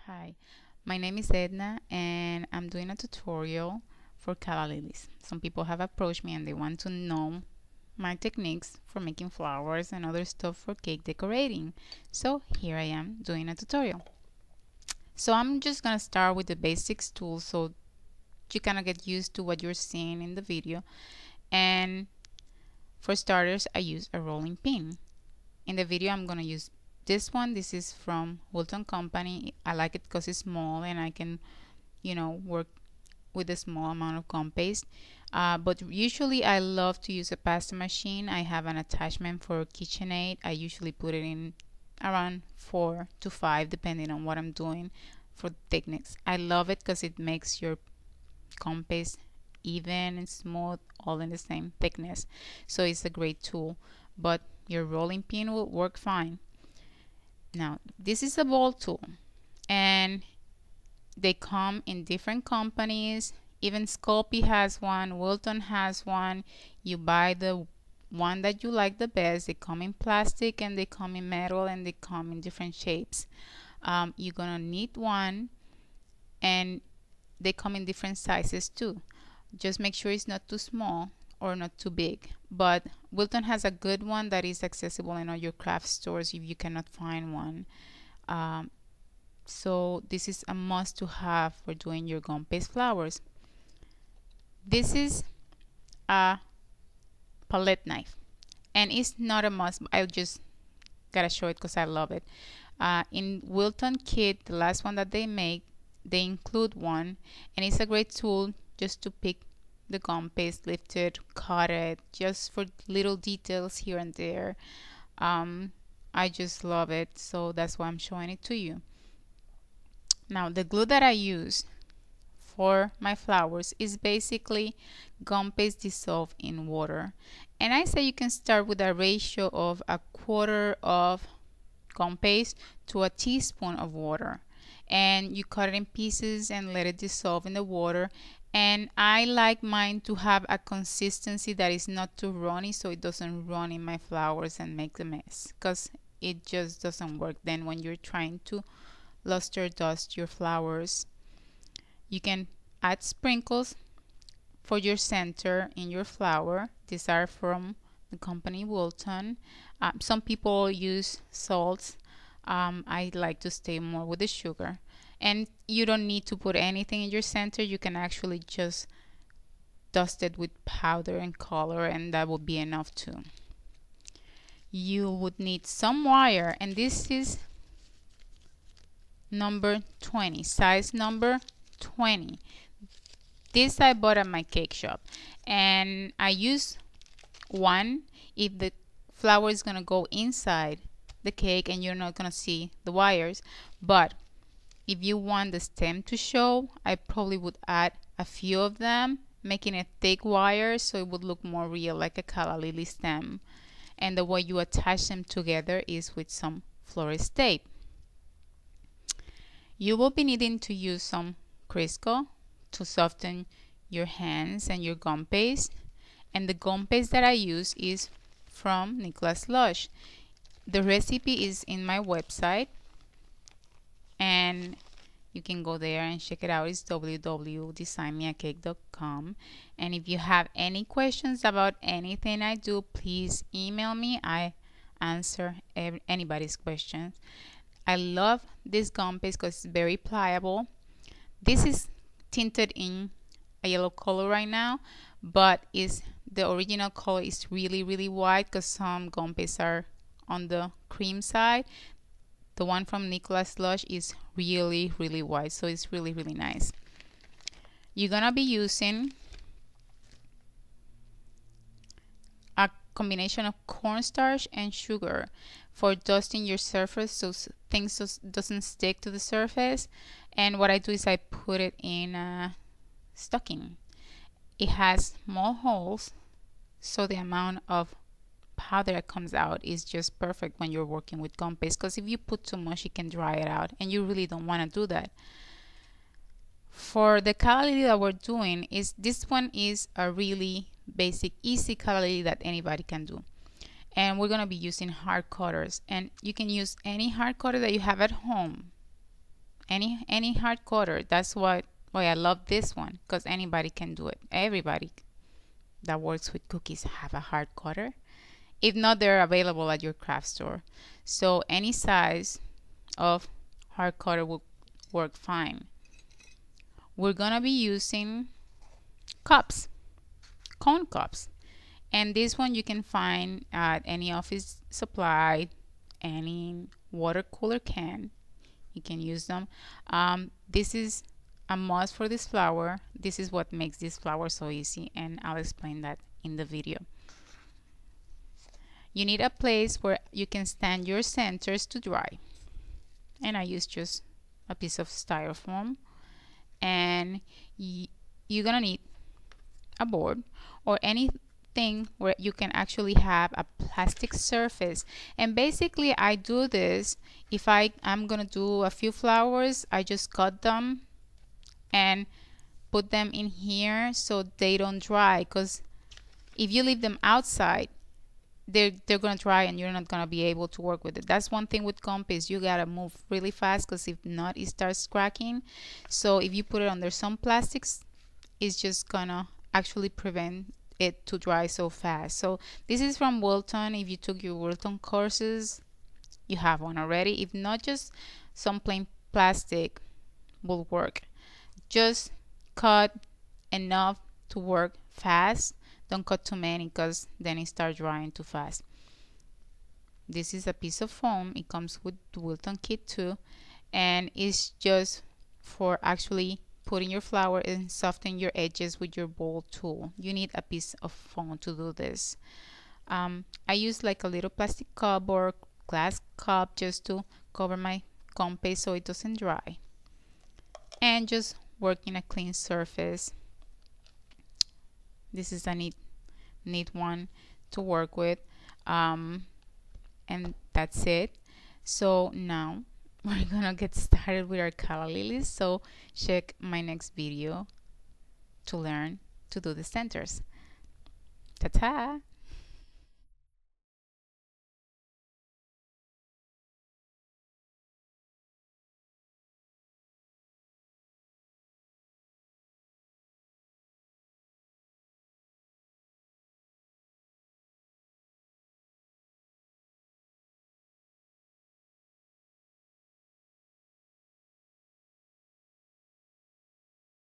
Hi, my name is Edna and I'm doing a tutorial for Calla Lilies. Some people have approached me and they want to know my techniques for making flowers and other stuff for cake decorating. So here I am doing a tutorial. So I'm just gonna start with the basics tools so you kind of get used to what you're seeing in the video. And for starters, I use a rolling pin. In the video I'm gonna use this one. This is from Wilton Company. I like it because it's small and I can, work with a small amount of gum paste. But usually I love to use a pasta machine. I have an attachment for KitchenAid. I usually put it in around 4 to 5 depending on what I'm doing for thickness. I love it because it makes your gum paste even and smooth, all in the same thickness. So it's a great tool, but your rolling pin will work fine. Now this is a ball tool and they come in different companies. Even Sculpey has one, Wilton has one. You buy the one that you like the best. They come in plastic and they come in metal and they come in different shapes. You're gonna need one and they come in different sizes too. Just make sure it's not too small or not too big. But Wilton has a good one that is accessible in all your craft stores if you cannot find one. So this is a must to have for doing your gum paste flowers. This is a palette knife and it's not a must. I just gotta show it because I love it. In Wilton Kit, the last one that they make, they include one and it's a great tool just to pick the gum paste, lift it, cut it, just for little details here and there. I just love it, so that's why I'm showing it to you. Now the glue that I use for my flowers is basically gum paste dissolved in water, and I say you can start with a ratio of 1/4 of gum paste to a teaspoon of water, and you cut it in pieces and let it dissolve in the water. And I like mine to have a consistency that is not too runny, so it doesn't run in my flowers and make a mess, because it just doesn't work then when you're trying to luster dust your flowers. You can add sprinkles for your center in your flower. These are from the company Wilton. Some people use salts. I like to stay more with the sugar. And you don't need to put anything in your center. You can actually just dust it with powder and color, and that will be enough too. You would need some wire, and this is number 20, size number 20. This I bought at my cake shop, and I use one if the flower is gonna go inside the cake and you're not gonna see the wires. But if you want the stem to show, I probably would add a few of them, making it thick wire so it would look more real, like a Calla Lily stem. And the way you attach them together is with some Florist Tape. You will be needing to use some Crisco to soften your hands and your gum paste. And the gum paste that I use is from Nicholas Lush. The recipe is in my website, and you can go there and check it out. It's www.designmeacake.com. and if you have any questions about anything I do, please email me. I answer anybody's questions. I love this gum paste because it's very pliable. This is tinted in a yellow color right now, but the original color is really white because some gum pastes are on the cream side. The one from Nicholas Lush is really white, so it's really nice. You're gonna be using a combination of cornstarch and sugar for dusting your surface so things doesn't stick to the surface. And what I do is I put it in a stocking. It has small holes, so the amount of powder that comes out is just perfect when you're working with gum paste, because if you put too much it can dry it out and you really don't want to do that. For the Calla Lily that we're doing, this one is a really basic, easy Calla Lily that anybody can do. And we're going to be using hard cutters, and you can use any hard cutter that you have at home. any hard cutter. That's why I love this one, because anybody can do it. Everybody that works with cookies have a hard cutter. If not, they're available at your craft store. So any size of hard cutter will work fine. We're gonna be using cups, cone cups, and this one you can find at any office supply, any water cooler can. You can use them. This is a must for this flower. This is what makes this flower so easy, and I'll explain that in the video. You need a place where you can stand your centers to dry, and I use just a piece of styrofoam. And you're gonna need a board or anything where you can actually have a plastic surface. And basically I do this if I'm gonna do a few flowers. I just cut them and put them in here so they don't dry, because if you leave them outside, they're gonna dry and you're not gonna be able to work with it. That's one thing with Gumpaste, you gotta move really fast, because if not, it starts cracking. So if you put it under some plastics, it's just gonna actually prevent it to dry so fast. So this is from Wilton. If you took your Wilton courses, you have one already. If not, just some plain plastic will work. Just cut enough to work fast. Don't cut too many, because then it starts drying too fast. This is a piece of foam. It comes with the Wilton kit too, and it's just for actually putting your flower and soften your edges with your bowl tool. You need a piece of foam to do this. I use like a little plastic cup or glass cup just to cover my Gumpaste so it doesn't dry, and just work in a clean surface. This is a neat one to work with, and that's it. So now we're gonna get started with our Calla Lilies. So check my next video to learn to do the centers. Ta-ta!